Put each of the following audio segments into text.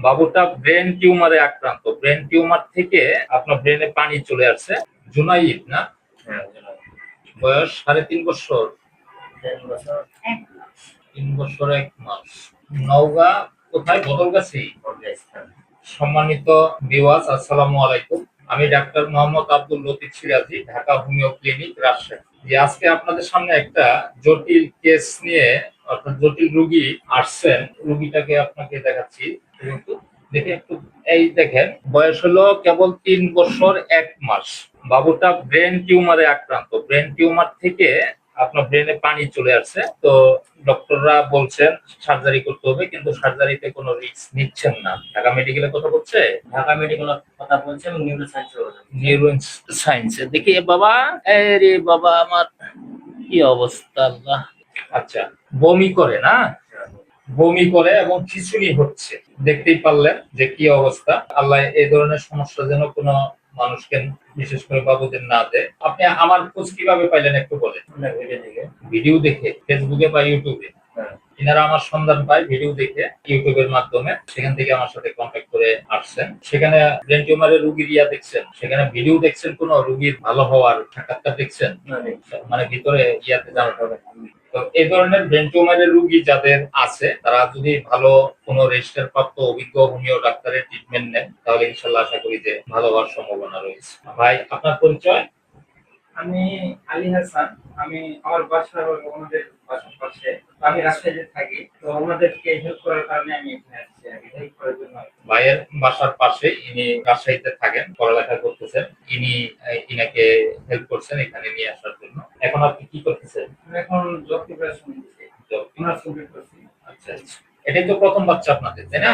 বাবুটা ব্রেন টিউমারে আক্রান্ত। Brain tumour থেকে আপনার ব্রেনে পানি চলে আসছে। জুনাইদ না? হ্যাঁ, বয়স 3.5 বছর। 3 বছর 3 বছর 1 মাস। নওগাঁ কোথায়? বদলগাছি। সম্মানিত ভিউয়ার্স, আসসালামু আলাইকুম। আমি ডাক্তার মোহাম্মদ আব্দুল লতিফ সিরাজি, ঢাকা হোমিও ক্লিনিক, রাজশাহী। যে আজকে আপনাদের সামনে একটা জটিল কেস নিয়ে, অর্থাৎ জটিল রোগী আসছেন। রোগীটাকে আপনাকে দেখাচ্ছি একটু দেখে একটু। এই দেখেন, বয়স হলো কেবল 3 বছর 1 মাস। বাবুটা ব্রেন টিউমারে আক্রান্ত। ব্রেন টিউমার থেকে আপনার ব্রেনে পানি চলে আসছে। তো ডক্টররা বলছেন সার্জারি করতে হবে, কিন্তু সার্জারিতে কোনো রিস্ক নিচ্ছেন না। ঢাকা মেডিকেলে কথা বলছে, ঢাকা মেডিকেল কথা বলছে এবং নিউরো সায়েন্স নিউরো সায়েন্সে। দেখি বাবা, রে বাবা আমার কি অবস্থা আল্লাহ। আচ্ছা, বমি করে না? বমি করে এবং খিঁচুনি হচ্ছে। দেখতেই পারলেন যে কি অবস্থা। আল্লাহ এই ধরনের সমস্যা যেন কোনো মানুষকে, বিশেষ করে বাবুদের না দেয়। আপনি আমার খোঁজ কিভাবে পাইলেন একটু বলেন। ভিডিও দেখে, ফেসবুকে বা ইউটিউবে? এনারা আমার সন্ধান পায় ভিডিও দেখে, ইউটিউবের মাধ্যমে। সেখান থেকে আমার সাথে কন্ট্যাক্ট করে আসছেন। সেখানে ব্রেন টিউমারের রোগীর দেখছেন, সেখানে ভিডিও দেখছেন, কোন রোগীর ভালো হওয়ার সাক্ষাৎকার দেখছেন? মানে ভিতরে জানাতে হবে। তো এই ধরনের ব্রেন টিউমারের রোগী যাদের আছে, তারা যদি ভালো কোনো রেজিস্টার প্রাপ্ত অভিজ্ঞ হোমিও ডাক্তারের ট্রিটমেন্ট নেন, তাহলে ইনশাল্লাহ আশা করি যে ভালো হওয়ার সম্ভাবনা রয়েছে। ভাই, আপনার পরিচয়? আমি আলী হাসান। আমার বাসা হলো ওনাদের বাসার পাশে। আমি রাজশাহীতে থাকি। তো ওনাদেরকে হেল্প করার কারণে আমি এখানে আসছি আর কি, হেল্প করার জন্য। ভাইয়ের বাসার পাশে, ইনি রাজশাহীতে থাকেন, পড়ালেখা করতেছেন। ইনি ইনাকে হেল্প করছেন এখানে নিয়ে আসার জন্য। এখন আপনি কি করতেছেন? আমি এখন জব প্রিপারেশন নিচ্ছি। অনার্স কমপ্লিট করছি। আচ্ছা আচ্ছা। এটাই তো প্রথম বাচ্চা আপনাদের, তাই না?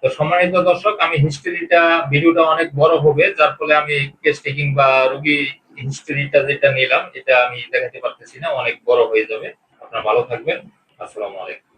তো সম্মানিত দর্শক, আমি হিস্ট্রিটা, ভিডিওটা অনেক বড় হবে, যার ফলে আমি কেস টেকিং বা রোগী হিস্ট্রিটা যেটা নিলাম, এটা আমি দেখাতে পারতেছি না, অনেক বড় হয়ে যাবে। আপনারা ভালো থাকবেন। আসসালামু আলাইকুম।